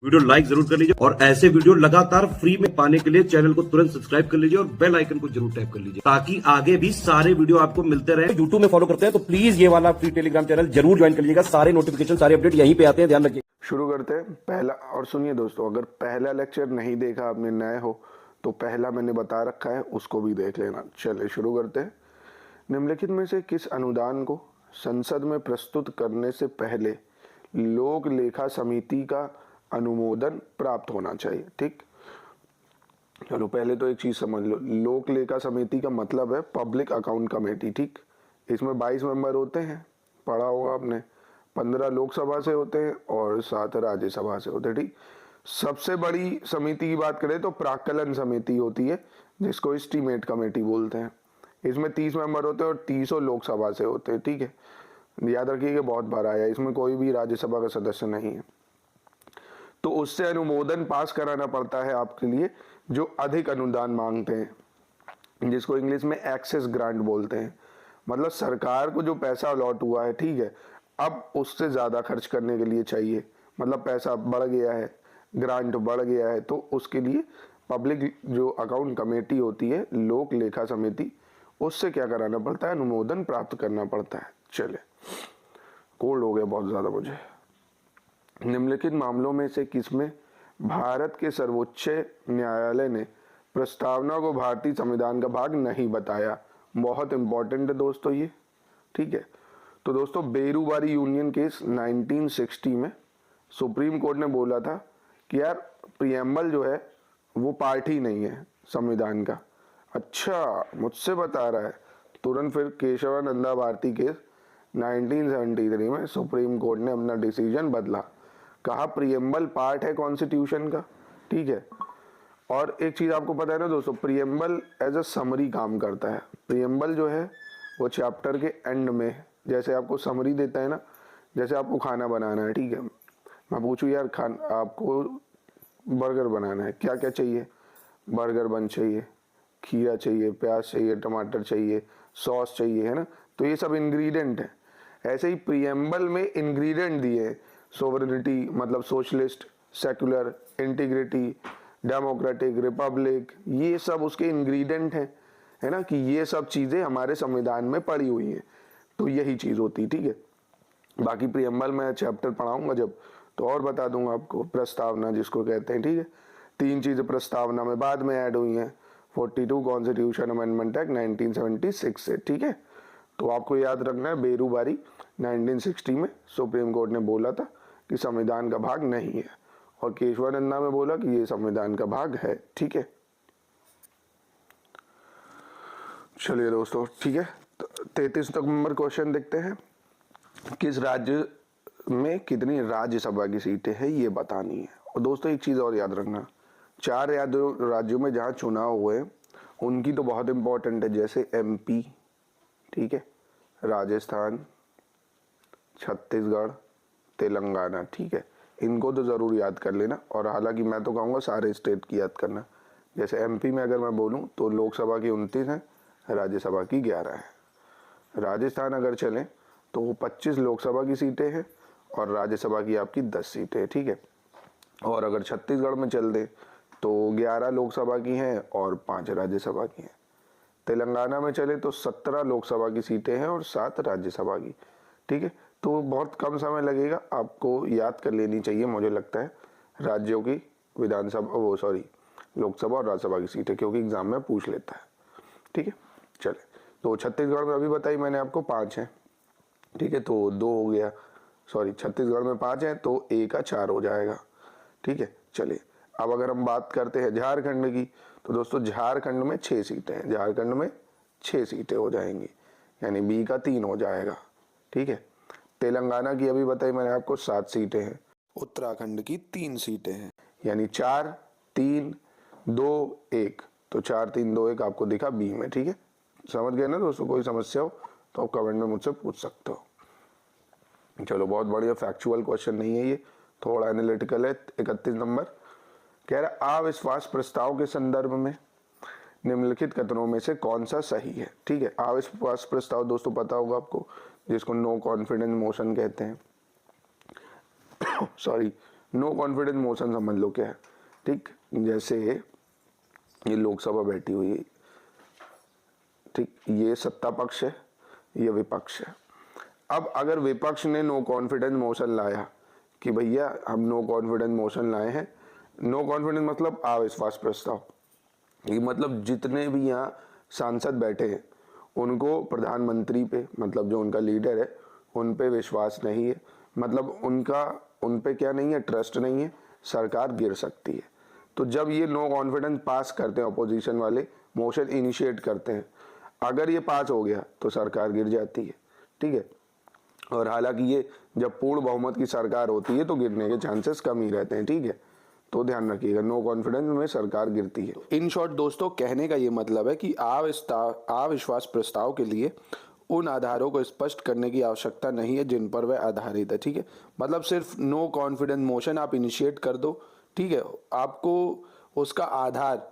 Video like जरूर कर लीजिए और ऐसे वीडियो लगातार फ्री में पाने के लिए चैनल को तुरंत सब्सक्राइब कर लीजिए और बेल आइकन को जरूर टैप कर लीजिए ताकि आगे भी सारे वीडियो आपको मिलते रहे। यूट्यूब में फॉलो करते हैं तो प्लीज ये वाला फ्री टेलीग्राम चैनल जरूर ज्वाइन कर लीजिएगा। सारे नोटिफिकेशन सारे अपडेट यहीं पे आते हैं, ध्यान रखिए। शुरू करते हैं पहला। और सुनिए दोस्तों, अगर पहला लेक्चर नहीं देखा आपने, नए हो तो पहला मैंने बता रखा है, उसको भी देख लेना। चलिए शुरू करते हैं। निम्नलिखित में से किस अनुदान को संसद में प्रस्तुत करने से पहले लोक लेखा समिति का अनुमोदन प्राप्त होना चाहिए? ठीक, चलो पहले तो एक चीज समझ लो, लोक लेखा समिति का मतलब है पब्लिक अकाउंट कमेटी। ठीक, इसमें 22 मेंबर होते हैं, पढ़ा होगा आपने। 15 लोकसभा से होते हैं और 7 राज्यसभा से होते हैं। ठीक, सबसे बड़ी समिति की बात करें तो प्राक्कलन समिति होती है, जिसको एस्टीमेट कमेटी बोलते हैं। इसमें 30 मेंबर होते हैं और 30 लोकसभा से होते हैं। ठीक है, याद रखिएगा, बहुत बार आया, इसमें कोई भी राज्यसभा का सदस्य नहीं है। तो उससे अनुमोदन पास कराना पड़ता है आपके लिए जो अधिक अनुदान मांगते हैं, जिसको इंग्लिश में एक्सेस ग्रांट बोलते हैं। मतलब सरकार को जो पैसा अलॉट हुआ है, ठीक है, अब उससे ज्यादा खर्च करने के लिए चाहिए, मतलब पैसा बढ़ गया है, ग्रांट बढ़ गया है, तो उसके लिए पब्लिक जो अकाउंट कमेटी होती है, लोक लेखा समिति, उससे क्या कराना पड़ता है? अनुमोदन प्राप्त करना पड़ता है। चले, कोल्ड हो गया बहुत ज्यादा मुझे। निम्नलिखित मामलों में से किसमें भारत के सर्वोच्च न्यायालय ने प्रस्तावना को भारतीय संविधान का भाग नहीं बताया? बहुत इंपॉर्टेंट है दोस्तों ये। ठीक है, तो दोस्तों बेरूबारी यूनियन केस 1960 में सुप्रीम कोर्ट ने बोला था कि यार प्रियम्बल जो है वो पार्ट ही नहीं है संविधान का। अच्छा, मुझसे बता रहा है। तुरंत फिर केशवानंदा भारती केस 1973 में सुप्रीम कोर्ट ने अपना डिसीजन बदला, कहा प्रियम्बल पार्ट है कॉन्स्टिट्यूशन का। ठीक है, और एक चीज आपको पता है ना दोस्तों, प्रियम्बल एज अ समरी काम करता है। प्रियम्बल जो है वो चैप्टर के एंड में, जैसे आपको समरी देता है ना, जैसे आपको खाना बनाना है, ठीक है, मैं पूछूं यार आपको बर्गर बनाना है, क्या क्या चाहिए? बर्गर बन चाहिए, खीरा चाहिए, प्याज चाहिए, टमाटर चाहिए, सॉस चाहिए, है ना? तो ये सब इंग्रेडिएंट है। ऐसे ही प्रियम्बल में इंग्रेडिएंट दिए हैं, सोवरेनिटी मतलब socialist, secular, integrity, democratic, Republic, ये सब उसके इंग्रेडिएंट हैं, है ना, कि ये सब चीजें हमारे संविधान में पड़ी हुई हैं। तो यही चीज होती है। ठीक है, बाकी प्रियम्बल में चैप्टर पढ़ाऊंगा जब, तो और बता दूंगा आपको। प्रस्तावना जिसको कहते हैं, ठीक है, 3 चीजें प्रस्तावना में बाद में ऐड हुई हैं 42 कॉन्स्टिट्यूशन अमेंडमेंट एक्ट 1976 से। ठीक है, तो आपको याद रखना है बेरूबारी 1960 में सुप्रीम कोर्ट ने बोला था कि संविधान का भाग नहीं है, और केशवानंदा में बोला कि ये संविधान का भाग है। ठीक है, चलिए दोस्तों, ठीक है, 33 नंबर क्वेश्चन देखते हैं। किस राज्य में कितनी राज्यसभा की सीटें हैं ये बतानी है। और दोस्तों एक चीज और याद रखना, 4 राज्यों में जहां चुनाव हुए उनकी तो बहुत इंपॉर्टेंट है, जैसे MP, ठीक है, राजस्थान, छत्तीसगढ़, तेलंगाना। ठीक है, इनको तो जरूर याद कर लेना। और हालांकि मैं तो कहूँगा सारे स्टेट की याद करना। जैसे MP में अगर मैं बोलूँ तो लोकसभा की 29 है, राज्यसभा की 11 है। राजस्थान अगर चलें तो वो 25 लोकसभा की सीटें हैं और राज्यसभा की आपकी 10 सीटें हैं। ठीक है, और अगर छत्तीसगढ़ में चल दे तो 11 लोकसभा की हैं और 5 राज्यसभा की हैं। तेलंगाना में चले तो 17 लोकसभा की सीटें हैं और 7 राज्यसभा की। ठीक है, तो बहुत कम समय लगेगा, आपको याद कर लेनी चाहिए मुझे लगता है राज्यों की विधानसभा, लोकसभा और राज्यसभा की सीटें, क्योंकि एग्जाम में पूछ लेता है। ठीक है, चले, तो छत्तीसगढ़ में अभी बताई मैंने आपको 5 है। ठीक है, तो 2 हो गया, छत्तीसगढ़ में 5 है तो A का 4 हो जाएगा। ठीक है, चलिए अब अगर हम बात करते हैं झारखंड की, तो दोस्तों झारखंड में 6 सीटें हैं, झारखंड में 6 सीटें हो जाएंगी, यानी B का 3 हो जाएगा। ठीक है, तेलंगाना की अभी बताई मैंने आपको 7 सीटें हैं, उत्तराखंड की 3 सीटें हैं, यानी 4, 3, 2, 1, तो 4, 3, 2, 1 आपको दिखा B में। ठीक है, समझ गए ना दोस्तों? कोई समस्या हो तो आप कमेंट में मुझसे पूछ सकते हो। चलो बहुत बढ़िया, फैक्चुअल क्वेश्चन नहीं है ये, थोड़ा एनालिटिकल है। 31 नंबर कह रहा अविश्वास प्रस्ताव के संदर्भ में निम्नलिखित कथनों में से कौन सा सही है? ठीक है, अविश्वास प्रस्ताव दोस्तों पता होगा आपको, जिसको नो कॉन्फिडेंस मोशन कहते हैं। नो कॉन्फिडेंस मोशन समझ लो क्या है, ठीक। जैसे ये लोकसभा बैठी हुई है, ठीक, ये सत्ता पक्ष है, ये विपक्ष है। अब अगर विपक्ष ने नो कॉन्फिडेंस मोशन लाया कि भैया हम नो कॉन्फिडेंस मोशन लाए हैं, नो कॉन्फिडेंस मतलब अविश्वास प्रस्ताव, ये मतलब जितने भी यहाँ सांसद बैठे हैं उनको प्रधानमंत्री पे, मतलब जो उनका लीडर है उन पे विश्वास नहीं है, मतलब उन पे क्या नहीं है, ट्रस्ट नहीं है, सरकार गिर सकती है। तो जब ये नो कॉन्फिडेंस पास करते हैं, अपोजिशन वाले मोशन इनिशिएट करते हैं, अगर ये पास हो गया तो सरकार गिर जाती है, ठीक है। और हालांकि ये जब पूर्ण बहुमत की सरकार होती है तो गिरने के चांसेस कम ही रहते हैं, ठीक है। तो ध्यान रखिएगा, नो कॉन्फिडेंस में सरकार गिरती है। इन शॉर्ट दोस्तों, कहने का ये मतलब है कि अविश्वास प्रस्ताव के लिए उन आधारों को स्पष्ट करने की आवश्यकता नहीं है जिन पर वह आधारित है, ठीक है। मतलब सिर्फ नो कॉन्फिडेंस मोशन आप इनिशिएट कर दो, ठीक है, आपको उसका आधार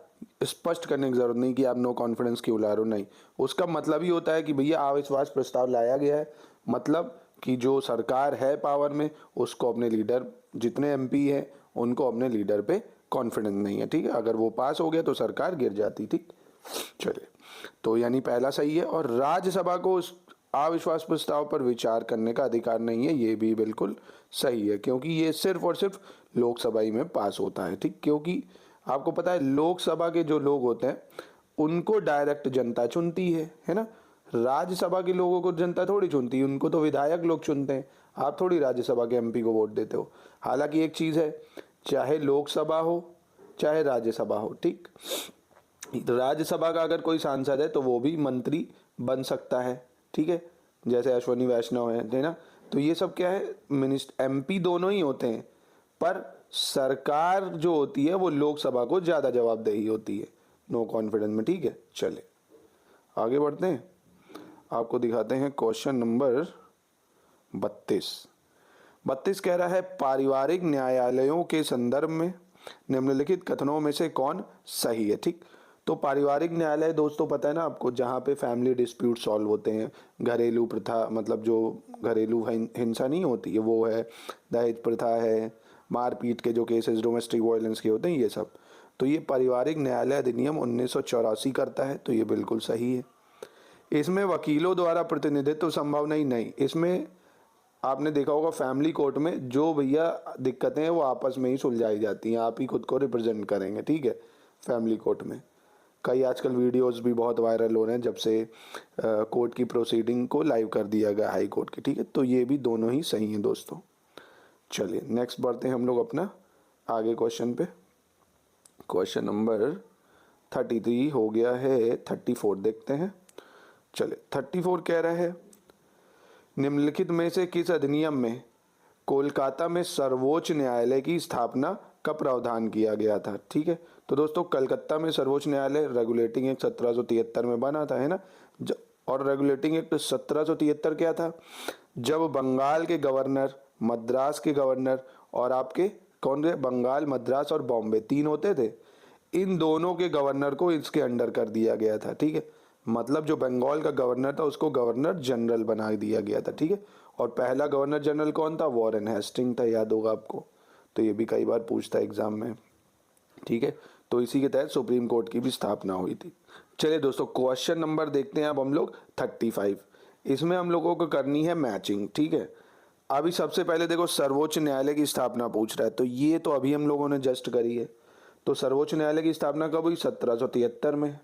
स्पष्ट करने की जरूरत नहीं कि आप नो कॉन्फिडेंस क्यों ला रहे हो, नहीं। उसका मतलब ही होता है कि भैया अविश्वास प्रस्ताव लाया गया है, मतलब कि जो सरकार है पावर में उसको अपने लीडर, जितने एमपी हैं उनको अपने लीडर पे कॉन्फिडेंस नहीं है, ठीक है। अगर वो पास हो गया तो सरकार गिर जाती, ठीक। चलिए, तो यानी पहला सही है। और राज्यसभा को उस अविश्वास प्रस्ताव पर विचार करने का अधिकार नहीं है, ये भी बिल्कुल सही है, क्योंकि ये सिर्फ और सिर्फ लोकसभा ही में पास होता है, ठीक। क्योंकि आपको पता है लोकसभा के जो लोग होते हैं उनको डायरेक्ट जनता चुनती है ना। राज्यसभा के लोगों को जनता थोड़ी चुनती है, उनको तो विधायक लोग चुनते हैं। आप थोड़ी राज्यसभा के एमपी को वोट देते हो। हालांकि एक चीज है, चाहे लोकसभा हो चाहे राज्यसभा हो, ठीक, राज्यसभा का अगर कोई सांसद है तो वो भी मंत्री बन सकता है, ठीक है, जैसे अश्विनी वैष्णव है ना। तो ये सब क्या है, मिनिस्टर एमपी दोनों ही होते हैं, पर सरकार जो होती है वो लोकसभा को ज्यादा जवाबदेही होती है नो कॉन्फिडेंस में, ठीक है। चले आगे बढ़ते हैं, आपको दिखाते हैं क्वेश्चन नंबर 32 कह रहा है, पारिवारिक न्यायालयों के संदर्भ में निम्नलिखित कथनों में से कौन सही है, ठीक। तो पारिवारिक न्यायालय दोस्तों पता है ना आपको, जहाँ पे फैमिली डिस्प्यूट सॉल्व होते हैं, घरेलू प्रथा, मतलब जो घरेलू हिंसा नहीं होती है वो है, दहेज प्रथा है, मारपीट के जो केसेस डोमेस्टिक वायलेंस के होते हैं, ये सब। तो ये पारिवारिक न्यायालय अधिनियम 1984 करता है, तो ये बिल्कुल सही है। इसमें वकीलों द्वारा प्रतिनिधित्व संभव नहीं, इसमें आपने देखा होगा फैमिली कोर्ट में जो भैया दिक्कतें हैं वो आपस में ही सुलझाई जाती हैं, आप ही खुद को रिप्रेजेंट करेंगे, ठीक है, फैमिली कोर्ट में। कई आजकल वीडियोस भी बहुत वायरल हो रहे हैं जब से कोर्ट की प्रोसीडिंग को लाइव कर दिया गया हाई कोर्ट की, ठीक है। तो ये भी दोनों ही सही हैं दोस्तों। चलिए नेक्स्ट बढ़ते हैं हम लोग अपना आगे क्वेश्चन पे। क्वेश्चन नंबर 33 हो गया है, 34 देखते हैं। चले 34 कह रहा है, निम्नलिखित में से किस अधिनियम में कोलकाता में सर्वोच्च न्यायालय की स्थापना का प्रावधान किया गया था, ठीक है। तो दोस्तों कलकत्ता में सर्वोच्च न्यायालय रेगुलेटिंग एक्ट 1773 में बना था, है ना। और रेगुलेटिंग एक्ट 1773 क्या था, जब बंगाल के गवर्नर, मद्रास के गवर्नर और आपके कौन थे, बंगाल, मद्रास और बॉम्बे तीन होते थे, इन दोनों के गवर्नर को इसके अंडर कर दिया गया था, ठीक है। मतलब जो बंगाल का गवर्नर था उसको गवर्नर जनरल बना दिया गया था, ठीक है। और पहला गवर्नर जनरल कौन था, वॉरेन हेस्टिंग था, याद होगा आपको। तो ये भी कई बार पूछता है एग्जाम में, ठीक है। तो इसी के तहत सुप्रीम कोर्ट की भी स्थापना हुई थी। चलिए दोस्तों क्वेश्चन नंबर देखते हैं अब हम लोग 35। इसमें हम लोगों को करनी है मैचिंग, ठीक है। अभी सबसे पहले देखो सर्वोच्च न्यायालय की स्थापना पूछ रहा है, तो ये तो अभी हम लोगों ने जस्ट करी है। तो सर्वोच्च न्यायालय की स्थापना कब हुई, 1773 में,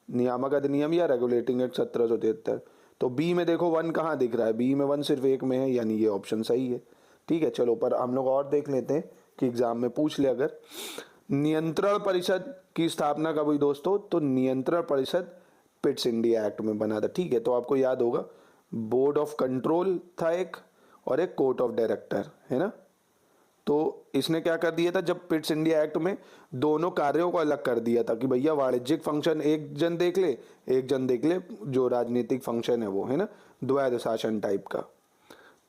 नियामक अधिनियम या रेगुलेटिंग एक्ट 1773। तो बी में देखो 1 कहाँ दिख रहा है, बी में 1 सिर्फ एक में है, यानी ये ऑप्शन सही है, ठीक है। चलो पर हम लोग और देख लेते हैं कि एग्जाम में पूछ ले अगर। नियंत्रण परिषद की स्थापना कब हुई दोस्तों, तो नियंत्रण परिषद पिट्स इंडिया एक्ट में बना था, ठीक है। तो आपको याद होगा बोर्ड ऑफ कंट्रोल था एक, और एक कोर्ट ऑफ डायरेक्टर, है ना। तो इसने क्या कर दिया था, जब पिट्स इंडिया एक्ट में दोनों कार्यों को अलग कर दिया था कि भैया वाणिज्यिक फंक्शन एक जन देख ले, एक जन देख ले जो राजनीतिक फंक्शन है वो, है ना, द्वैध शासन टाइप का।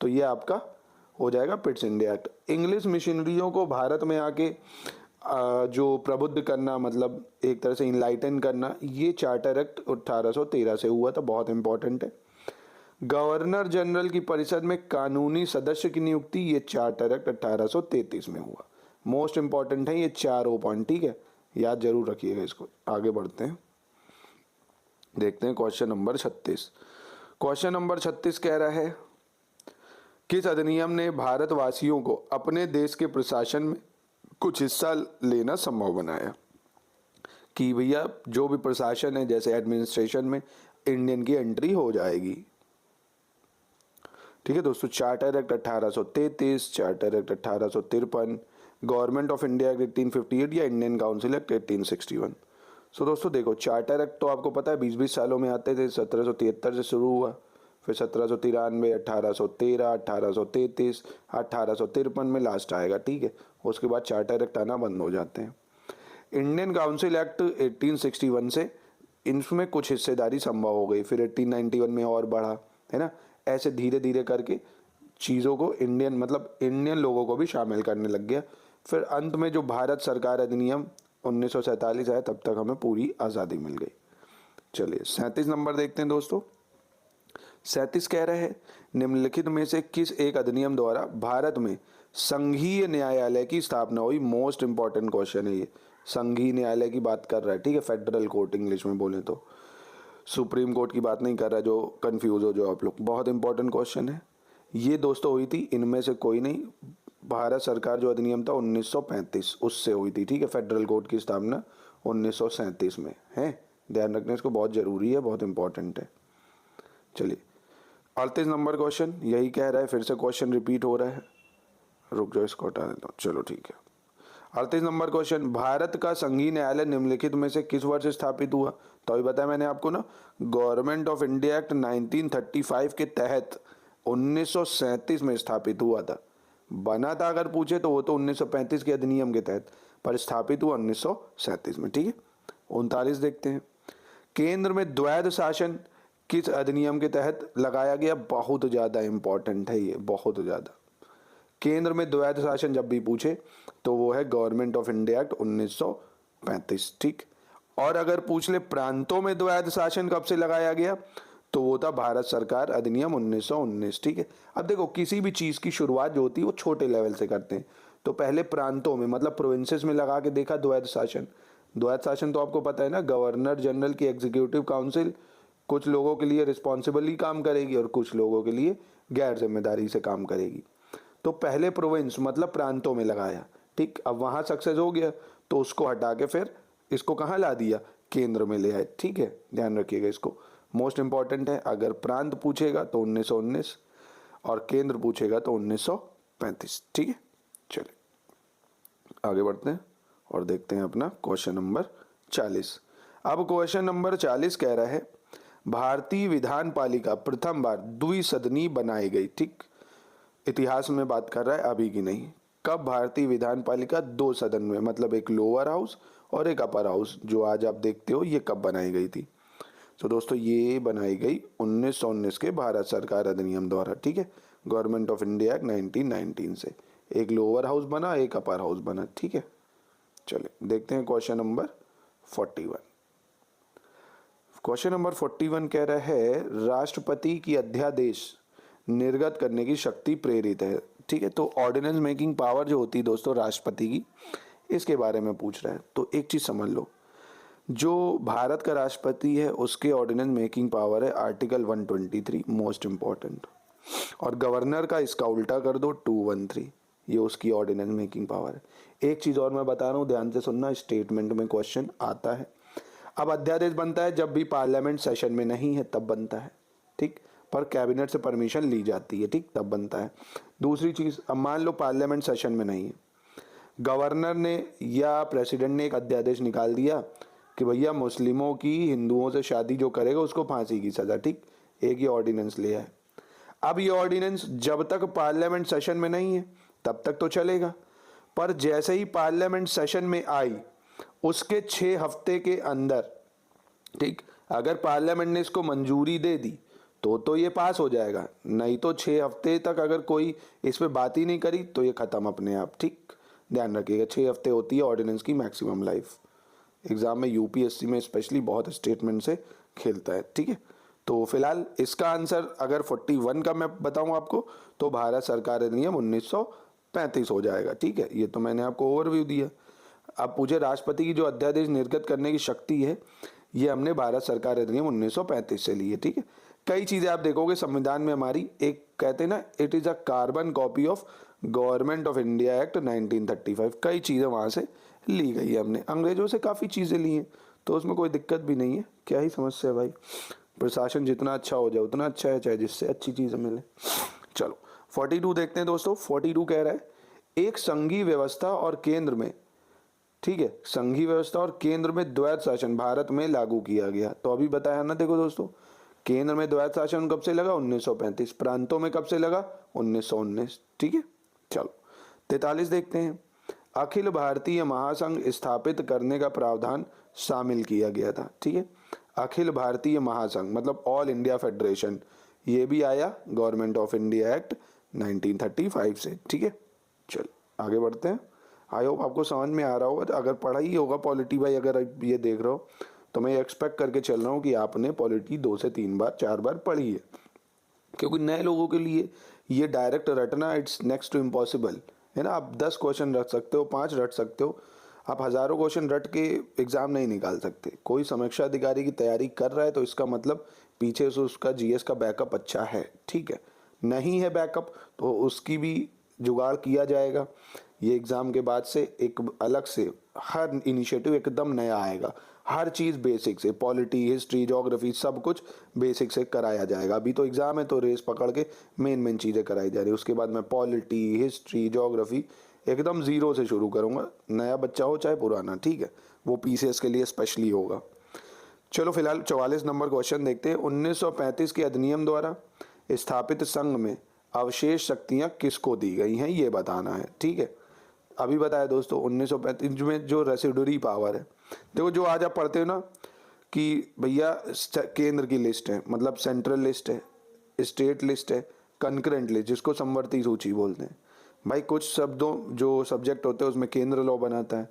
तो ये आपका हो जाएगा पिट्स इंडिया एक्ट। इंग्लिश मिशनरियों को भारत में आके जो प्रबुद्ध करना, मतलब एक तरह से इनलाइटन करना, ये चार्टर एक्ट 1813 से हुआ था, बहुत इंपॉर्टेंट है। गवर्नर जनरल की परिषद में कानूनी सदस्य की नियुक्ति, ये चार्टर एक्ट 1833 में हुआ। मोस्ट इंपॉर्टेंट है ये चारों पॉइंट, ठीक है, याद जरूर रखिएगा इसको। आगे बढ़ते हैं, देखते हैं क्वेश्चन नंबर 36। क्वेश्चन नंबर 36 कह रहा है किस अधिनियम ने भारतवासियों को अपने देश के प्रशासन में कुछ हिस्सा लेना संभव बनाया? कि भैया जो भी प्रशासन है जैसे एडमिनिस्ट्रेशन में इंडियन की एंट्री हो जाएगी। ठीक है दोस्तों, charter act 1833, charter act 1853, government of India act 1858 या इंडियन काउंसिल एक्ट 1861। सो दोस्तों देखो, चार्टर एक्ट तो आपको पता है 20-20 सालों में आते थे। 1773 से शुरू हुआ, फिर 1793, 1813, 1833, 1853 में लास्ट आएगा, ठीक है। उसके बाद चार्टर एक्ट आना बंद हो जाते हैं। इंडियन काउंसिल एक्ट 1861 से इनमें कुछ हिस्सेदारी संभव हो गई, फिर 1891 में और बढ़ा, है ना। ऐसे धीरे धीरे करके चीज़ों को इंडियन लोगों को भी शामिल करने लग गया। फिर अंत में जो भारत सरकार अधिनियम 1947 आया, तब तक हमें पूरी आज़ादी मिल गई। चलिए 37 नंबर देखते हैं दोस्तों। 37 कह रहे हैं निम्नलिखित में से किस एक अधिनियम द्वारा भारत में संघीय न्यायालय की स्थापना हुई? मोस्ट इंपॉर्टेंट क्वेश्चन है ये, संघीय न्यायालय की बात कर रहा है, ठीक है, फेडरल कोर्ट इंग्लिश में बोले तो, सुप्रीम कोर्ट की बात नहीं कर रहा, जो कंफ्यूज हो जो आप लोग। बहुत इंपॉर्टेंट क्वेश्चन है ये दोस्तों। हुई थी इनमें से कोई नहीं, भारत सरकार जो अधिनियम था 1935 उससे हुई थी, ठीक है। फेडरल कोर्ट की स्थापना 1937 में है, ध्यान रखना इसको, बहुत जरूरी है, बहुत इंपॉर्टेंट है। चलिए 38 नंबर क्वेश्चन यही कह रहा है, फिर से क्वेश्चन रिपीट हो रहा है, रुक जाओ इसको हटा देता हूँ, चलो ठीक है। 38 नंबर क्वेश्चन, भारत का संघीय न्यायालय निम्नलिखित में से किस वर्ष स्थापित हुआ? तो अभी बताया मैंने आपको ना, गवर्नमेंट ऑफ इंडिया एक्ट 1935 के तहत 1937 में स्थापित हुआ था। बना था अगर पूछे तो वो तो 1935 के अधिनियम के तहत, पर स्थापित हुआ 1937 में, ठीक है। 39 देखते हैं, केंद्र में द्वैध शासन किस अधिनियम के तहत लगाया गया? बहुत ज्यादा इंपॉर्टेंट है ये, बहुत ज्यादा। केंद्र में द्वैध शासन जब भी पूछे तो वो है गवर्नमेंट ऑफ इंडिया एक्ट 1935, ठीक। और अगर पूछ ले प्रांतों में द्वैध शासन कब से लगाया गया, तो वो था भारत सरकार अधिनियम 1919, ठीक है। अब देखो, किसी भी चीज की शुरुआत जो होती है वो छोटे लेवल से करते हैं, तो पहले प्रांतों में मतलब प्रोविंसेस में लगा के देखा द्वैध शासन। द्वैध शासन तो आपको पता है ना, गवर्नर जनरल की एग्जीक्यूटिव काउंसिल कुछ लोगों के लिए रिस्पॉन्सिबली काम करेगी और कुछ लोगों के लिए गैर जिम्मेदारी से काम करेगी। तो पहले प्रोविंस मतलब प्रांतों में लगाया, ठीक। अब वहां सक्सेस हो गया तो उसको हटा के फिर इसको कहाँ ला दिया? केंद्र में ले आए, ठीक है, ध्यान रखिएगा इसको, मोस्ट इंपॉर्टेंट है। अगर प्रांत पूछेगा तो 1919 और केंद्र पूछेगा तो 1935, ठीक है। चलिए आगे बढ़ते हैं और देखते हैं अपना क्वेश्चन नंबर 40। अब क्वेश्चन नंबर 40 कह रहा है भारतीय विधान पालिका प्रथम बार द्विसदनी बनाई गई, ठीक। इतिहास में बात कर रहा है, अभी की नहीं। कब भारतीय विधान पालिका 2 सदन में, मतलब एक लोअर हाउस और एक अपर हाउस, जो आज आप देखते हो, ये कब बनाई गई थी? तो दोस्तों ये बनाई गई 1919 के भारत सरकार अधिनियम द्वारा, ठीक है, गवर्नमेंट ऑफ इंडिया एक्ट 1919 से। एक लोअर हाउस बना, एक अपर हाउस बना, ठीक है। चलिए देखते हैं क्वेश्चन नंबर 41। क्वेश्चन नंबर 41 कह रहा है राष्ट्रपति की अध्यादेश निर्गत करने की शक्ति प्रेरित है, ठीक है। तो ऑर्डिनेंस मेकिंग पावर जो होती है दोस्तों राष्ट्रपति की, इसके बारे में पूछ रहा है। तो एक चीज समझ लो, जो भारत का राष्ट्रपति है उसके ऑर्डिनेंस मेकिंग पावर है आर्टिकल 123, मोस्ट इंपॉर्टेंट। और गवर्नर का इसका उल्टा कर दो 213, ये उसकी ऑर्डिनेंस मेकिंग पावर है। एक चीज और मैं बता रहा हूँ, ध्यान से सुनना, स्टेटमेंट में क्वेश्चन आता है। अब अध्यादेश बनता है जब भी पार्लियामेंट सेशन में नहीं है तब बनता है, ठीक, पर कैबिनेट से परमिशन ली जाती है, ठीक, तब बनता है। दूसरी चीज, अब मान लो पार्लियामेंट सेशन में नहीं है, गवर्नर ने या प्रेसिडेंट ने एक अध्यादेश निकाल दिया कि भैया मुस्लिमों की हिंदुओं से शादी जो करेगा उसको फांसी की सजा, ठीक, एक ही ऑर्डिनेंस लिया है। अब ये ऑर्डिनेंस जब तक पार्लियामेंट सेशन में नहीं है तब तक तो चलेगा, पर जैसे ही पार्लियामेंट सेशन में आई उसके 6 हफ्ते के अंदर, ठीक, अगर पार्लियामेंट ने इसको मंजूरी दे दी तो ये पास हो जाएगा, नहीं तो 6 हफ्ते तक अगर कोई इस पे बात ही नहीं करी तो ये खत्म अपने आप, ठीक, ध्यान रखिएगा। 6 हफ्ते होती है ऑर्डिनेंस की मैक्सिमम लाइफ। एग्जाम में यूपीएससी में स्पेशली बहुत स्टेटमेंट से खेलता है, ठीक है। तो फिलहाल इसका आंसर अगर 41 का मैं बताऊं आपको तो भारत सरकार अधिनियम 35 हो जाएगा। ठीक है, ये तो मैंने आपको ओवरव्यू दिया। अब पूछे राष्ट्रपति की जो अध्यादेश निर्गत करने की शक्ति है, ये हमने भारत सरकार अधिनियम 1935 से ली है। ठीक है, कई चीजें आप देखोगे संविधान में हमारी, एक कहते हैं ना, it is a carbon copy of government of India act 1935। कई चीजें वहां से ली गई है, हमने अंग्रेजों से काफी चीजें ली हैं, तो उसमें कोई दिक्कत भी नहीं है। क्या ही समस्या है भाई, प्रशासन जितना अच्छा हो जाए उतना अच्छा है, चाहे जिससे अच्छी चीजें मिले। चलो 42 देखते हैं दोस्तों। 42 कह रहा है एक संघीय व्यवस्था और केंद्र में, ठीक है, संघीय व्यवस्था और केंद्र में द्वैत शासन भारत में लागू किया गया। तो अभी बताया ना, देखो दोस्तों, केंद्र में द्वैत शासन कब से लगा? 1935। प्रांतों में कब से लगा? 1919। ठीक है, चलो 43 देखते हैं। अखिल भारतीय महासंघ स्थापित करने का प्रावधान शामिल किया गया था। ठीक है, अखिल भारतीय महासंघ मतलब ऑल इंडिया फेडरेशन, ये भी आया गवर्नमेंट ऑफ इंडिया एक्ट 1935 से। ठीक है, चलो आगे बढ़ते हैं। आई होप आपको समझ में आ रहा होगा। अगर पढ़ा ही होगा पॉलिटी भाई, अगर ये देख रहे हो तो मैं एक्सपेक्ट करके चल रहा हूँ कि आपने पॉलिटी 2 से 3 बार 4 बार पढ़ी है, क्योंकि नए लोगों के लिए ये डायरेक्ट रटना इट्स नेक्स्ट टू इम्पॉसिबल है ना। आप 10 क्वेश्चन रट सकते हो, 5 रट सकते हो, आप हजारों क्वेश्चन रट के एग्जाम नहीं निकाल सकते। कोई समीक्षा अधिकारी की तैयारी कर रहा है तो इसका मतलब पीछे से उसका जीएस का बैकअप अच्छा है। ठीक है, नहीं है बैकअप तो उसकी भी जुगाड़ किया जाएगा। ये एग्जाम के बाद से एक अलग से हर इनिशिएटिव एकदम नया आएगा, हर चीज बेसिक से, पॉलिटी, हिस्ट्री, ज्योग्राफी, सब कुछ बेसिक से कराया जाएगा। अभी तो एग्जाम है तो रेस पकड़ के मेन चीजें कराई जा रही है, उसके बाद मैं पॉलिटी, हिस्ट्री, ज्योग्राफी एकदम जीरो से शुरू करूंगा। नया बच्चा हो चाहे पुराना, ठीक है, वो पीसीएस के लिए स्पेशली होगा। चलो फिलहाल 44 नंबर क्वेश्चन देखते हैं। 1935 के अधिनियम द्वारा स्थापित संघ में अवशेष शक्तियां किसको दी गई हैं, ये बताना है। ठीक है, अभी बताया दोस्तों 1935 में जो रेसिडुअरी पावर है, देखो जो आज आप पढ़ते हो ना कि भैया केंद्र की लिस्ट है, मतलब सेंट्रल लिस्ट है, स्टेट लिस्ट है, कंकरेंट लिस्ट जिसको समवर्ती सूची बोलते हैं। भाई कुछ शब्दों जो सब्जेक्ट होते हैं उसमें केंद्र लॉ बनाता है,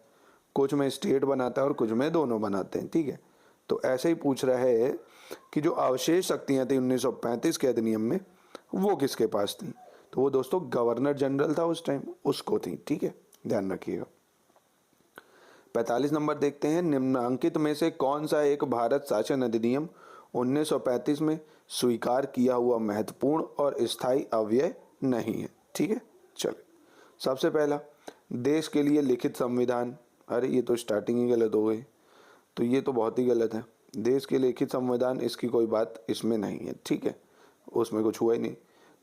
कुछ में स्टेट बनाता है और कुछ में दोनों बनाते हैं। ठीक है, तो ऐसे ही पूछ रहा है कि जो अवशेष शक्तियां थी 1935 के अधिनियम में वो किसके पास थी? तो वो दोस्तों गवर्नर जनरल था उस टाइम, उसको थी। ठीक है, ध्यान रखिएगा। 45 नंबर देखते हैं। निम्नांकित में से कौन सा एक भारत शासन अधिनियम 1935 में स्वीकार किया हुआ महत्वपूर्ण और स्थायी अव्यय नहीं है? ठीक है, चले सबसे पहला देश के लिए लिखित संविधान। अरे ये तो स्टार्टिंग ही गलत हो गई, तो ये तो बहुत ही गलत है। देश के लिखित संविधान, इसकी कोई बात इसमें नहीं है। ठीक है, उसमें कुछ हुआ ही नहीं।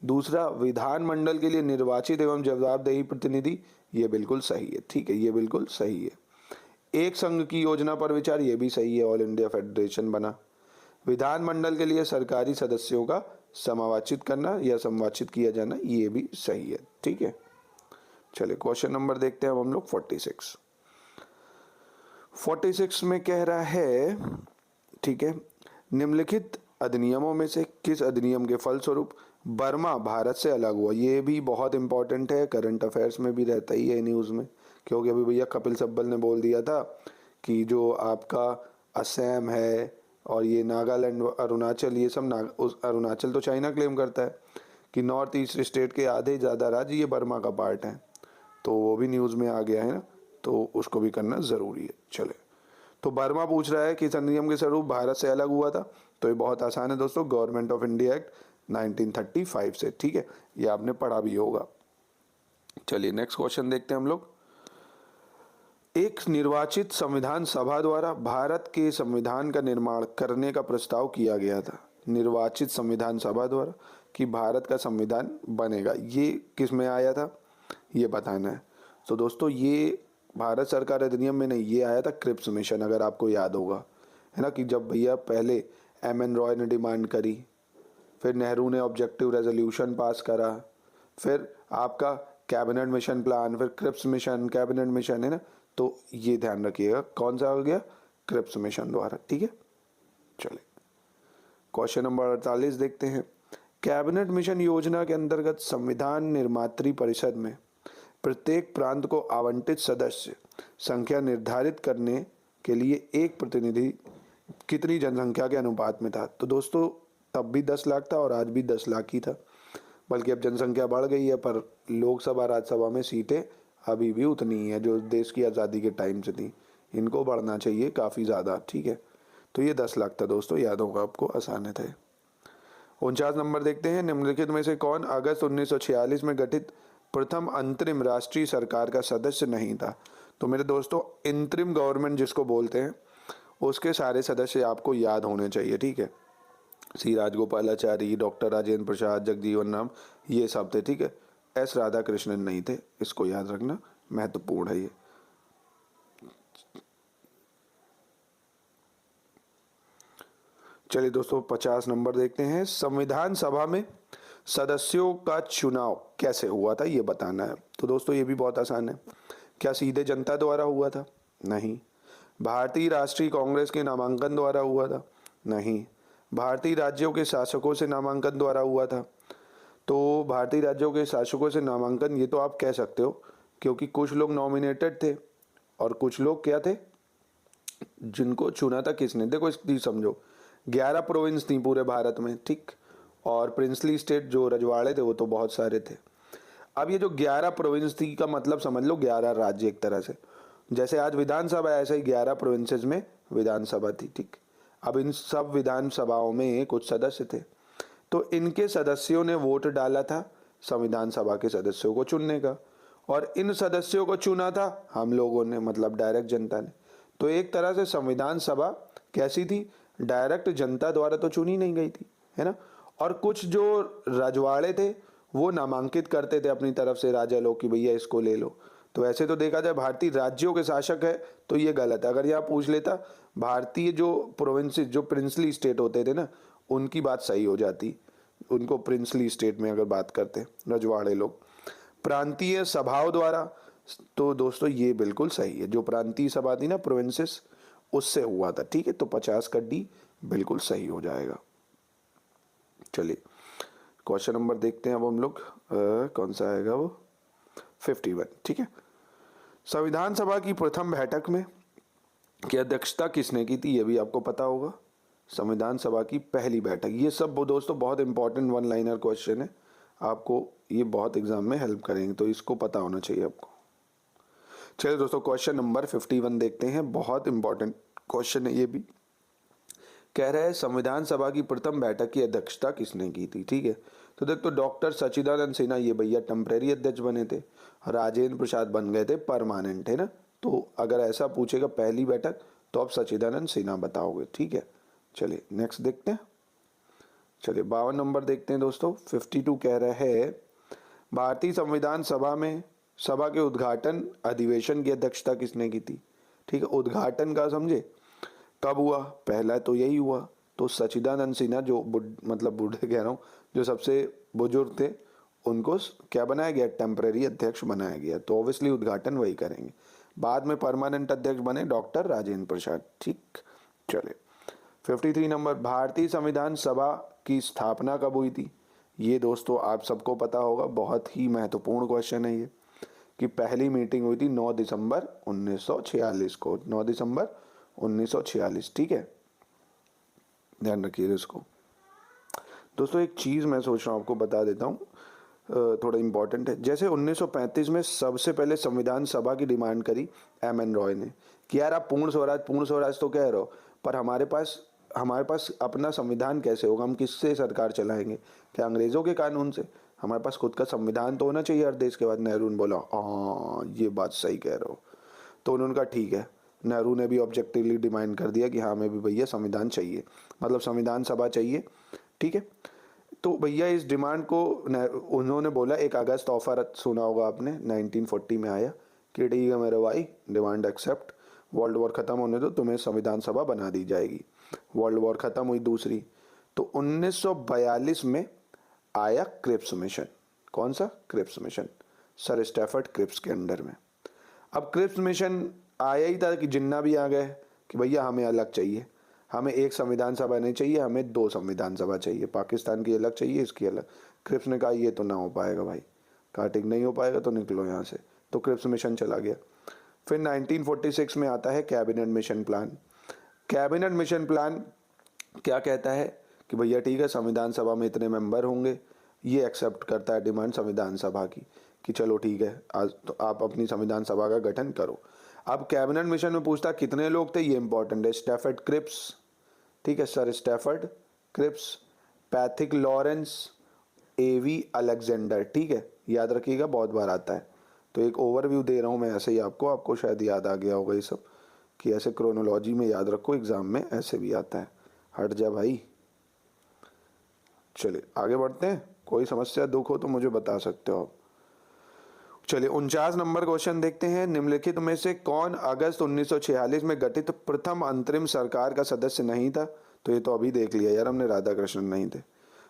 दूसरा विधानमंडल के लिए निर्वाचित एवं जवाबदेही प्रतिनिधि, ये बिल्कुल सही है। ठीक है, ये बिल्कुल सही है। एक संघ की योजना पर विचार, ये भी सही है, ऑल इंडिया फेडरेशन बना। विधानमंडल के लिए सरकारी सदस्यों का समावाचित करना या संवाचित किया जाना, ये भी सही है। ठीक है, चलिए क्वेश्चन नंबर देखते हैं अब हम लोग 46। 46 में कह रहा है, ठीक है, निम्नलिखित अधिनियमों में से किस अधिनियम के फलस्वरूप बर्मा भारत से अलग हुआ? ये भी बहुत इंपॉर्टेंट है, करंट अफेयर्स में भी रहता ही है न्यूज़ में, क्योंकि अभी भैया कपिल सिब्बल ने बोल दिया था कि जो आपका असम है और ये नागालैंड, अरुणाचल, ये सब अरुणाचल तो चाइना क्लेम करता है कि नॉर्थ ईस्ट स्टेट के आधे ज़्यादा राज्य ये बर्मा का पार्ट हैं, तो वो भी न्यूज़ में आ गया है ना, तो उसको भी करना ज़रूरी है। चले, तो बर्मा पूछ रहा है कि अधिनियम के स्वरूप भारत से अलग हुआ था, तो ये बहुत आसान है दोस्तों, गवर्नमेंट ऑफ इंडिया एक्ट 1935 से। ठीक है, ये आपने पढ़ा भी होगा। चलिए नेक्स्ट क्वेश्चन देखते हैं हम लोग। एक निर्वाचित संविधान सभा द्वारा भारत के संविधान का निर्माण करने का प्रस्ताव किया गया था। निर्वाचित संविधान सभा द्वारा कि भारत का संविधान बनेगा, ये किस में आया था, ये बताना है। तो दोस्तों ये भारत सरकार अधिनियम में नहीं, ये आया था क्रिप्स मिशन, अगर आपको याद होगा, है ना, कि जब भैया पहले एम.एन. रॉय ने डिमांड करी, फिर नेहरू ने ऑब्जेक्टिव रेजोल्यूशन पास करा, फिर आपका कैबिनेट मिशन प्लान, फिर क्रिप्स मिशन, कैबिनेट मिशन, है ना, तो ये ध्यान रखिएगा कौन सा हो गया, क्रिप्स मिशन द्वारा। ठीक है, चले क्वेश्चन नंबर 48 देखते हैं। कैबिनेट मिशन योजना के अंतर्गत संविधान निर्मात्री परिषद में प्रत्येक प्रांत को आवंटित सदस्य संख्या निर्धारित करने के लिए एक प्रतिनिधि कितनी जनसंख्या के अनुपात में था? तो दोस्तों तब भी 10 लाख था और आज भी 10 लाख ही था। बल्कि अब जनसंख्या बढ़ गई है, पर लोकसभा राज्यसभा में सीटें अभी भी उतनी ही है जो देश की आज़ादी के टाइम से थी। इनको बढ़ना चाहिए काफ़ी ज़्यादा, ठीक है। तो ये 10 लाख था दोस्तों, याद होगा आपको, आसान थे। 49 नंबर देखते हैं, निम्नलिखित में से कौन अगस्त 1946 में गठित प्रथम अंतरिम राष्ट्रीय सरकार का सदस्य नहीं था। तो मेरे दोस्तों, इंतरिम गवर्नमेंट जिसको बोलते हैं उसके सारे सदस्य आपको याद होने चाहिए, ठीक है। सी राजगोपालाचारी, डॉक्टर राजेंद्र प्रसाद, जगजीवन राम, ये सब थे, ठीक है। एस राधाकृष्णन नहीं थे, इसको याद रखना, महत्वपूर्ण है ये। चलिए दोस्तों, 50 नंबर देखते हैं, संविधान सभा में सदस्यों का चुनाव कैसे हुआ था ये बताना है। तो दोस्तों ये भी बहुत आसान है। क्या सीधे जनता द्वारा हुआ था? नहीं। भारतीय राष्ट्रीय कांग्रेस के नामांकन द्वारा हुआ था? नहीं। भारतीय राज्यों के शासकों से नामांकन द्वारा हुआ था? तो भारतीय राज्यों के शासकों से नामांकन ये तो आप कह सकते हो, क्योंकि कुछ लोग नॉमिनेटेड थे और कुछ लोग क्या थे, जिनको चुना था किसने। देखो इसकी समझो, 11 प्रोविंस थी पूरे भारत में, ठीक, और प्रिंसली स्टेट जो रजवाड़े थे वो तो बहुत सारे थे। अब ये जो 11 प्रोविंस थी का मतलब समझ लो 11 राज्य एक तरह से, जैसे आज विधानसभा ऐसे ही 11 प्रोविंसेस में विधानसभा थी, ठीक। अब इन सब विधानसभाओं में कुछ सदस्य थे, तो इनके सदस्यों ने वोट डाला था संविधान सभा के सदस्यों को चुनने का, और इन सदस्यों को चुना था हम लोगों ने, मतलब डायरेक्ट जनता ने। तो एक तरह से संविधान सभा कैसी थी, डायरेक्ट जनता द्वारा तो चुनी नहीं गई थी, है ना। और कुछ जो रजवाड़े थे वो नामांकित करते थे अपनी तरफ से राजा लोग कि भैया इसको ले लो। तो ऐसे तो देखा जाए भारतीय राज्यों के शासक है तो ये गलत है। अगर यहाँ पूछ लेता भारतीय जो प्रोविंसेस, जो प्रिंसली स्टेट होते थे ना, उनकी बात सही हो जाती, उनको प्रिंसली स्टेट में अगर बात करते रजवाड़े लोग। प्रांतीय सभाओं द्वारा, तो दोस्तों ये बिल्कुल सही है, जो प्रांतीय सभा थी ना प्रोविंसेस, उससे हुआ था, ठीक है। तो 50 का डी बिल्कुल सही हो जाएगा। चलिए क्वेश्चन नंबर देखते हैं अब हम लोग, कौन सा आएगा वो, 51, ठीक है। संविधान सभा की प्रथम बैठक में की अध्यक्षता किसने की थी, ये भी आपको पता होगा। संविधान सभा की पहली बैठक, ये सब वो दोस्तों बहुत इंपॉर्टेंट वन लाइनर क्वेश्चन है, आपको ये बहुत एग्जाम में हेल्प करेंगे, तो इसको पता होना चाहिए आपको। चलिए दोस्तों क्वेश्चन नंबर 51 देखते हैं, बहुत इंपॉर्टेंट क्वेश्चन है ये भी। कह रहे हैं संविधान सभा की प्रथम बैठक की अध्यक्षता किसने की थी, ठीक है। तो देखो डॉक्टर सच्चिदानंद सिन्हा, ये भैया टेम्परेरी अध्यक्ष बने थे, राजेंद्र प्रसाद बन गए थे परमानेंट, है ना। तो अगर ऐसा पूछेगा पहली बैठक तो आप सच्चिदानंद सिन्हा बताओगे, ठीक है। चलिए नेक्स्ट देखते हैं। चलिए 52 नंबर देखते हैं दोस्तों, 52 कह रहे हैं भारतीय संविधान सभा में सभा के उद्घाटन अधिवेशन की अध्यक्षता किसने की थी, ठीक है। उद्घाटन का समझे कब हुआ, पहला तो यही हुआ, तो सच्चिदानंद सिन्हा जो मतलब बूढ़े कह रहा हूँ, जो सबसे बुजुर्ग थे, उनको क्या बनाया गया, टेम्परेरी अध्यक्ष बनाया गया, तो ऑब्वियसली उद्घाटन वही करेंगे। बाद में परमानेंट अध्यक्ष बने डॉक्टर राजेंद्र प्रसाद, ठीक। चले 53 नंबर, भारतीय संविधान सभा की स्थापना कब हुई थी, ये दोस्तों आप सबको पता होगा, बहुत ही महत्वपूर्ण क्वेश्चन है ये, कि पहली मीटिंग हुई थी 9 दिसंबर 1946 को, 9 दिसंबर 1946, ठीक है, ध्यान रखिए इसको। दोस्तों एक चीज़ मैं सोच रहा हूँ आपको बता देता हूँ, थोड़ा इंपॉर्टेंट है। जैसे 1935 में सबसे पहले संविधान सभा की डिमांड करी एम.एन. रॉय ने कि यार आप पूर्ण स्वराज तो कह रहे हो, पर हमारे पास अपना संविधान कैसे होगा, हम किससे सरकार चलाएंगे, क्या अंग्रेज़ों के कानून से, हमारे पास खुद का संविधान तो होना चाहिए हर देश के। बाद नेहरू ने बोला हाँ ये बात सही कह रहे हो, तो उन्होंने कहा ठीक है, नेहरू ने भी ऑब्जेक्टिवली डिमांड कर दिया कि हाँ हमें भी भैया संविधान चाहिए, मतलब संविधान सभा चाहिए, ठीक है। तो भैया इस डिमांड को उन्होंने बोला, 1 अगस्त ऑफर सुना होगा आपने, 1940 में आया कि ठीक है मेरे भाई, डिमांड एक्सेप्ट, वर्ल्ड वॉर ख़त्म होने दो, तुम्हें संविधान सभा बना दी जाएगी। वर्ल्ड वॉर ख़त्म हुई दूसरी, तो 1942 में आया क्रिप्स मिशन। कौन सा? Cripps mission, sir Stafford Cripps के अंडर में। अब क्रिप्स मिशन आया ही था कि जिन्ना भी आ गए कि भैया हमें अलग चाहिए, हमें एक संविधान सभा नहीं चाहिए, हमें 2 संविधान सभा चाहिए, पाकिस्तान की अलग चाहिए, इसकी अलग। क्रिप्स ने कहा ये तो ना हो पाएगा भाई, काटिंग नहीं हो पाएगा तो निकलो यहाँ से, तो क्रिप्स मिशन चला गया। फिर 1946 में आता है cabinet mission plan. Cabinet mission plan क्या कहता है कि भैया ठीक है संविधान सभा में इतने मेंबर होंगे, ये एक्सेप्ट करता है डिमांड संविधान सभा की कि चलो ठीक है आज तो आप अपनी संविधान सभा का गठन करो। अब कैबिनेट मिशन में पूछता कितने लोग थे, ये इंपॉर्टेंट है। स्टैफर्ड क्रिप्स, ठीक है sir, Stafford Cripps, Pethick Lawrence, AV Alexander, ठीक है, याद रखिएगा बहुत बार आता है। तो एक ओवरव्यू दे रहा हूँ मैं ऐसे ही आपको शायद याद आ गया होगा ये सब कि ऐसे क्रोनोलॉजी में याद रखो, एग्जाम में ऐसे भी आता है। हट जा भाई। चलिए आगे बढ़ते हैं, कोई समस्या दुख हो तो मुझे बता सकते हो आप। चलिए 49 नंबर क्वेश्चन देखते हैं। निम्नलिखित में से कौन अगस्त 1946 में गठित प्रथम अंतरिम सरकार का सदस्य नहीं था? तो ये तो अभी देख लिया यार हमने, राधाकृष्णन नहीं थे।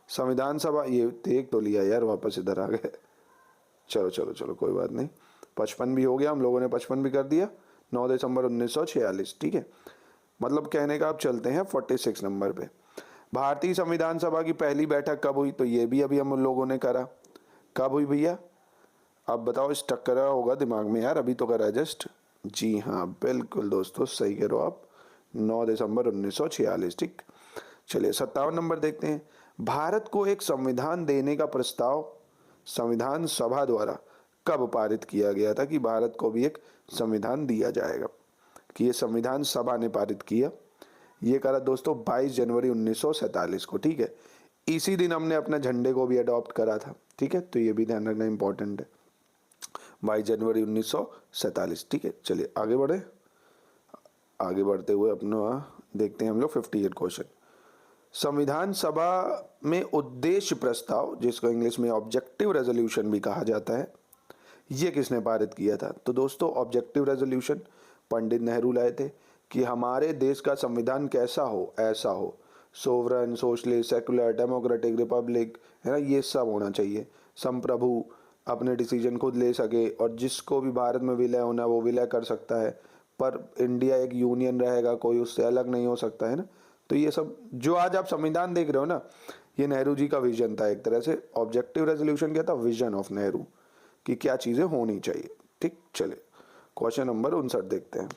संविधान सभा ये देख तो लिया यार, वापस इधर आ गए। चलो चलो चलो कोई बात नहीं, 55 भी हो गया, हम लोगों ने 55 भी कर दिया। 9 दिसंबर 1946, ठीक है। मतलब कहने का अब चलते हैं 46 नंबर पे। भारतीय संविधान सभा की पहली बैठक कब हुई? तो ये भी अभी हम लोगों ने करा। कब हुई भैया? अब बताओ, स्टक करा होगा दिमाग में यार, अभी तो करा जस्ट। जी हाँ बिल्कुल दोस्तों, सही कह रहे हो आप, 9 दिसंबर 1946, ठीक। चलिए 57 नंबर देखते हैं। भारत को एक संविधान देने का प्रस्ताव संविधान सभा द्वारा कब पारित किया गया था कि भारत को भी एक संविधान दिया जाएगा? कि ये संविधान सभा ने पारित किया। ये करा दोस्तों 22 जनवरी 1947 को, ठीक है। इसी दिन हमने अपने झंडे को भी अडॉप्ट करा था, ठीक है, तो ये भी ध्यान रखना इंपॉर्टेंट है, 22 जनवरी 1947, ठीक है। चलिए आगे बढ़े। आगे बढ़ते हुए अपना देखते हैं हम लोग 58 क्वेश्चन। संविधान सभा में उद्देश्य प्रस्ताव, जिसको इंग्लिश में ऑब्जेक्टिव रेजोल्यूशन भी कहा जाता है, ये किसने पारित किया था? तो दोस्तों ऑब्जेक्टिव रेजोल्यूशन पंडित नेहरू लाए थे कि हमारे देश का संविधान कैसा हो, ऐसा हो, sovereign, socialist, secular, democratic, Republic, है ना, ये सब होना चाहिए। संप्रभु, अपने डिसीजन खुद ले सके और जिसको भी भारत में विलय होना वो विलय कर सकता है, पर इंडिया एक यूनियन रहेगा, कोई उससे अलग नहीं हो सकता है ना। तो ये सब जो आज आप संविधान देख रहे हो ना, ये नेहरू जी का विजन था एक तरह से। ऑब्जेक्टिव रेजोल्यूशन क्या था? विजन ऑफ नेहरू कि क्या चीजें होनी चाहिए, ठीक। चले क्वेश्चन नंबर 59 देखते हैं।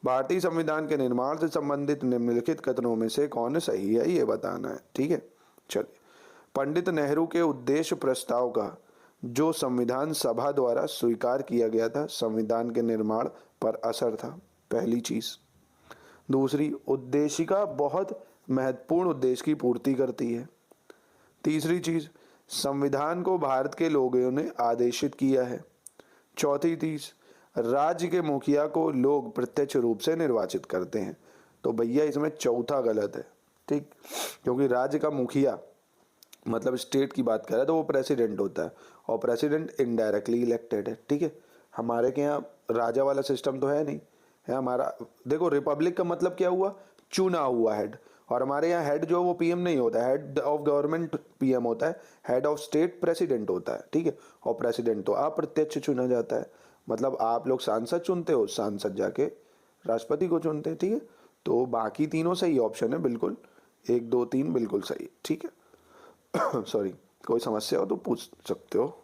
भारतीय संविधान के निर्माण से संबंधित निम्नलिखित कथनों में से कौन सही है, ये बताना है, ठीक है। चलिए, पंडित नेहरू के उद्देश्य प्रस्ताव का जो संविधान सभा द्वारा स्वीकार किया गया था, संविधान के निर्माण पर असर था, पहली चीज। दूसरी, उद्देशिका बहुत महत्वपूर्ण उद्देश्य की पूर्ति करती है। तीसरी चीज, संविधान को भारत के लोगों ने आदेशित किया है। चौथी चीज, राज्य के मुखिया को लोग प्रत्यक्ष रूप से निर्वाचित करते हैं। तो भैया इसमें चौथा गलत है, ठीक, क्योंकि राज्य का मुखिया मतलब स्टेट की बात करें तो वो प्रेसिडेंट होता है और प्रेसिडेंट इनडायरेक्टली इलेक्टेड है, ठीक है। हमारे के यहाँ राजा वाला सिस्टम तो है नहीं है हमारा। देखो रिपब्लिक का मतलब क्या हुआ? चुना हुआ हेड, और हमारे यहाँ हेड जो है वो पीएम नहीं होता है, हेड ऑफ गवर्नमेंट पीएम होता है, हेड ऑफ स्टेट प्रेसिडेंट होता है, ठीक है। और प्रेसिडेंट तो अप्रत्यक्ष चुना जाता है, मतलब आप लोग सांसद चुनते हो, सांसद जाके राष्ट्रपति को चुनते हैं, ठीक है। तो बाकी तीनों सही ऑप्शन है बिल्कुल, 1 2 3 बिल्कुल सही, ठीक है। सॉरी, कोई समस्या हो तो पूछ सकते हो।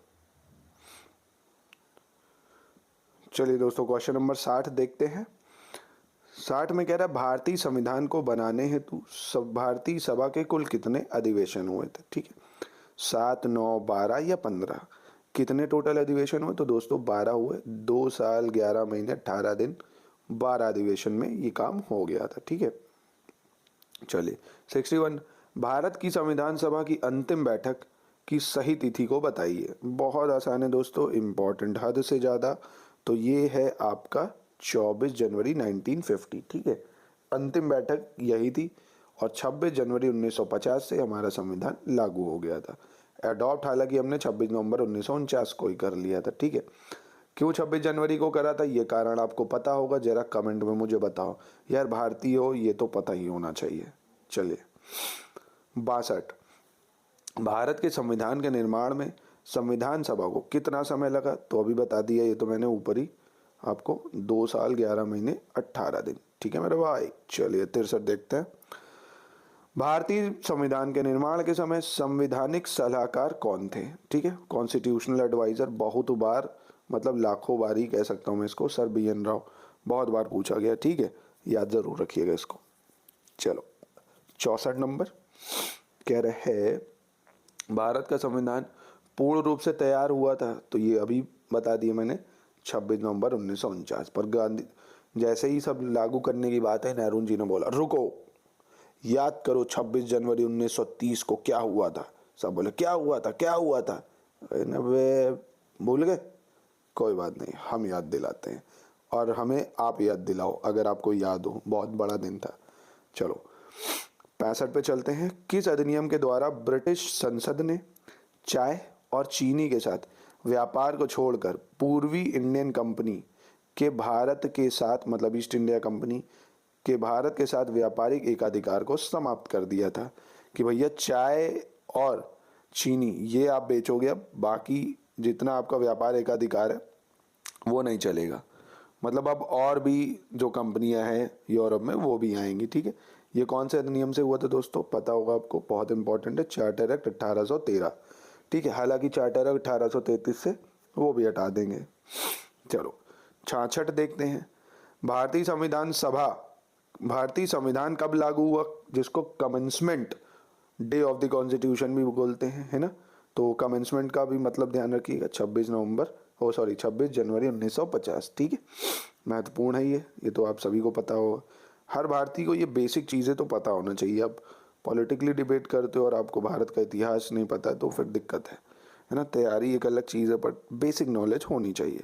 चलिए दोस्तों क्वेश्चन नंबर 60 देखते हैं। 60 में कह रहा है भारतीय संविधान को बनाने हेतु भारतीय सभा के कुल कितने अधिवेशन हुए थे, ठीक है। 7, 9, 12 या 15, कितने टोटल अधिवेशन हुए? तो दोस्तों 12 हुए, 2 साल 11 महीने 18 दिन, 12 अधिवेशन में ये काम हो गया था, ठीक है। चलिए 61, भारत की संविधान सभा की अंतिम बैठक की सही तिथि को बताइए। बहुत आसान है दोस्तों, इंपॉर्टेंट हद से ज़्यादा। तो ये है आपका 24 जनवरी 1950, ठीक है। अंतिम बैठक यही थी और 26 जनवरी 1950 से हमारा संविधान लागू हो गया था। अडॉप्ट हालांकि हमने 26 नवंबर 1949 को ही कर लिया था, ठीक है। क्यों 26 जनवरी को करा था, ये कारण आपको पता होगा, जरा कमेंट में मुझे बताओ यार, भारतीय हो ये तो पता ही होना चाहिए। चलिए 62, भारत के संविधान के निर्माण में संविधान सभा को कितना समय लगा? तो अभी बता दिया, ये तो मैंने ऊपर ही आपको, 2 साल 11 महीने 18 दिन, ठीक है मेरे भाई। चलिए 63 देखते हैं। भारतीय संविधान के निर्माण के समय संवैधानिक सलाहकार कौन थे, ठीक है। कॉन्स्टिट्यूशनल एडवाइजर, बहुत बार मतलब लाखों बार ही कह सकता हूँ मैं इसको, सर BN राव, बहुत बार पूछा गया, ठीक है, याद जरूर रखिएगा इसको। चलो 64 नंबर कह रहे हैं भारत का संविधान पूर्ण रूप से तैयार हुआ था, तो ये अभी बता दिया मैंने, 26 नवंबर 1949। पर गांधी जैसे ही सब लागू करने की बात है, नेहरू जी ने बोला रुको, याद करो 26 जनवरी 1930 को क्या हुआ था। सब बोले क्या हुआ था, क्या हुआ था। वे भूल गए, कोई बात नहीं, हम याद दिलाते हैं, और हमें आप याद दिलाओ अगर आपको याद हो, बहुत बड़ा दिन था। चलो 65 पे चलते हैं। किस अधिनियम के द्वारा ब्रिटिश संसद ने चाय और चीनी के साथ व्यापार को छोड़कर पूर्वी इंडियन कंपनी के भारत के साथ, मतलब ईस्ट इंडिया कंपनी के भारत के साथ व्यापारिक एकाधिकार को समाप्त कर दिया था, कि भैया चाय और चीनी ये आप बेचोगे, अब बाकी जितना आपका व्यापार एकाधिकार है वो नहीं चलेगा। मतलब अब और भी जो कंपनियां हैं यूरोप में वो भी आएंगी, ठीक है। ये कौन से अधिनियम से हुआ था दोस्तों, पता होगा आपको, बहुत इंपॉर्टेंट है, चार्टर एक्ट 1813, ठीक है। हालांकि चार्टर एक्ट 1833 से वो भी हटा देंगे। चलो 66 देखते हैं। भारतीय संविधान कब लागू हुआ, जिसको commencement day of the constitution भी बोलते हैं, है ना। तो कमेंसमेंट का भी मतलब ध्यान रखिएगा, 26 जनवरी 1950, ठीक है। महत्वपूर्ण है ये तो आप सभी को पता होगा। हर भारतीय को ये बेसिक चीज़ें तो पता होना चाहिए। अब पॉलिटिकली डिबेट करते हो और आपको भारत का इतिहास नहीं पता है तो फिर दिक्कत है ना। तैयारी एक अलग चीज़ है, पर बेसिक नॉलेज होनी चाहिए।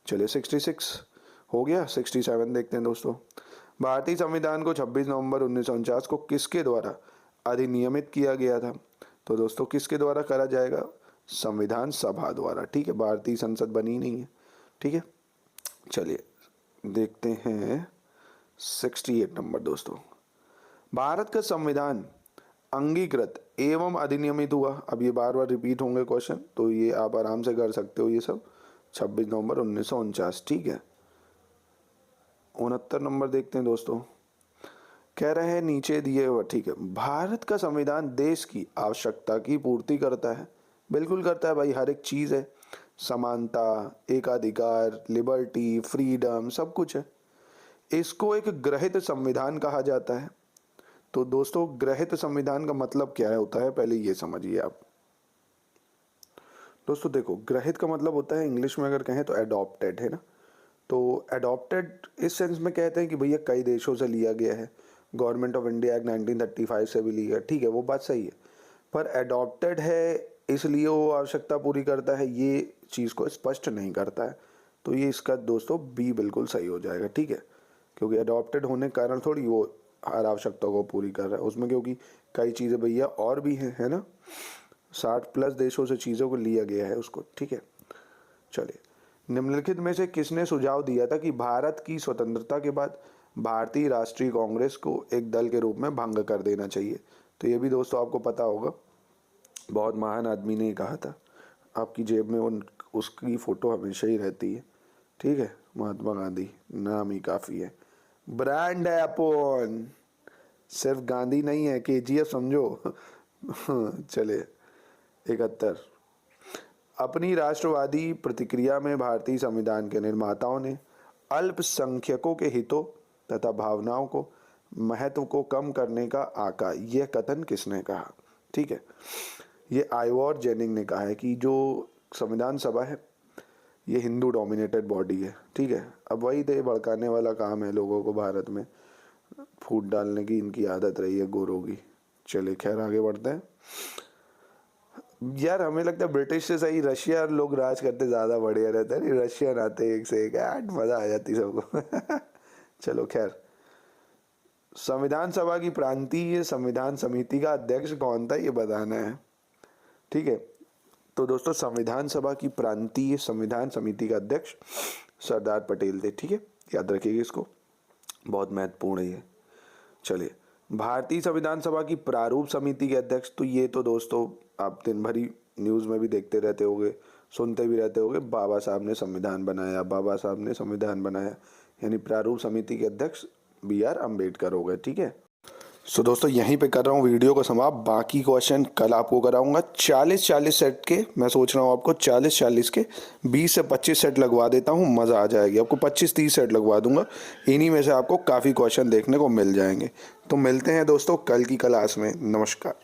चलिए 66 हो गया। 67 देखते हैं दोस्तों। भारतीय संविधान को 26 नवंबर 1949 को किसके द्वारा अधिनियमित किया गया था। तो दोस्तों किसके द्वारा करा जाएगा, संविधान सभा द्वारा, ठीक है। भारतीय संसद बनी नहीं है, ठीक है। चलिए देखते हैं 68 नंबर दोस्तों। भारत का संविधान अंगीकृत एवं अधिनियमित हुआ। अब ये बार बार रिपीट होंगे क्वेश्चन, तो ये आप आराम से कर सकते हो ये सब। 26 नवंबर 1949, ठीक है। 69 नंबर देखते हैं दोस्तों। कह रहे हैं नीचे दिए हुए, ठीक है, भारत का संविधान देश की आवश्यकता की पूर्ति करता है। बिल्कुल करता है भाई, हर एक चीज़ है, समानता, एकाधिकार, लिबर्टी, फ्रीडम, सब कुछ है। इसको एक ग्रहित संविधान कहा जाता है। तो दोस्तों ग्रहित संविधान का मतलब क्या होता है, पहले ये समझिए आप। दोस्तों देखो, ग्रहित का मतलब होता है, इंग्लिश में अगर कहें तो एडॉप्टेड, है ना। तो एडॉप्टेड इस सेंस में कहते हैं कि भैया कई देशों से लिया गया है, गवर्नमेंट ऑफ इंडिया एक्ट 1935 से भी लिया, ठीक है, वो बात सही है। पर एडॉप्टेड है इसलिए वो आवश्यकता पूरी करता है, ये चीज़ को स्पष्ट नहीं करता है। तो ये इसका दोस्तों बी बिल्कुल सही हो जाएगा, ठीक है। क्योंकि एडॉप्टेड होने के कारण थोड़ी वो हर आवश्यकता को पूरी कर रहा है उसमें, क्योंकि कई चीज़ें भैया और भी हैं, है ना। 60+ देशों से चीज़ों को लिया गया है उसको, ठीक है। चलिए, निम्नलिखित में से किसने सुझाव दिया था कि भारत की स्वतंत्रता के बाद भारतीय राष्ट्रीय कांग्रेस को एक दल के रूप में भंग कर देना चाहिए। तो ये भी दोस्तों आपको पता होगा, बहुत महान आदमी ने कहा था। आपकी जेब में उसकी फ़ोटो हमेशा ही रहती है, ठीक है। महात्मा गांधी, नाम ही काफ़ी है, ब्रांड है अपन, सिर्फ गांधी नहीं है, KGF समझो। चले 71। अपनी राष्ट्रवादी प्रतिक्रिया में भारतीय संविधान के निर्माताओं ने अल्पसंख्यकों के हितों तथा भावनाओं को महत्व को कम करने का आका, यह कथन किसने कहा, ठीक है। ये आइवॉर जेनिंग ने कहा है कि जो संविधान सभा है ये हिंदू डोमिनेटेड बॉडी है, ठीक है। अब वही थे भड़काने वाला काम है लोगों को, भारत में फूट डालने की इनकी आदत रही है गोरों की। चलिए खैर आगे बढ़ते हैं। यार हमें लगता है ब्रिटिश से सही रशिया लोग राज करते ज़्यादा बढ़िया रहता है, रशियन आते एक से एक, मज़ा आ जाती सबको। चलो खैर, संविधान सभा की प्रांतीय संविधान समिति का अध्यक्ष कौन था ये बताना है, ठीक है। तो दोस्तों संविधान सभा की प्रांतीय संविधान समिति का अध्यक्ष सरदार पटेल थे, ठीक है, याद रखिएगा इसको, बहुत महत्वपूर्ण है ये। चलिए, भारतीय संविधान सभा की प्रारूप समिति के अध्यक्ष, तो ये तो दोस्तों आप दिन भर न्यूज़ में भी देखते रहते होगे, सुनते भी रहते होगे, बाबा साहब ने संविधान बनाया, बाबा साहब ने संविधान बनाया, यानी प्रारूप समिति के अध्यक्ष BR अम्बेडकर हो गए, ठीक है। सो दोस्तों यहीं पे कर रहा हूँ वीडियो को समाप्त। बाकी क्वेश्चन कल आपको कराऊंगा 40-40 सेट के, मैं सोच रहा हूँ आपको 40-40 के 20 से 25 सेट लगवा देता हूँ, मज़ा आ जाएगी आपको। 25-30 सेट लगवा दूंगा, इन्हीं में से आपको काफ़ी क्वेश्चन देखने को मिल जाएंगे। तो मिलते हैं दोस्तों कल की क्लास में, नमस्कार।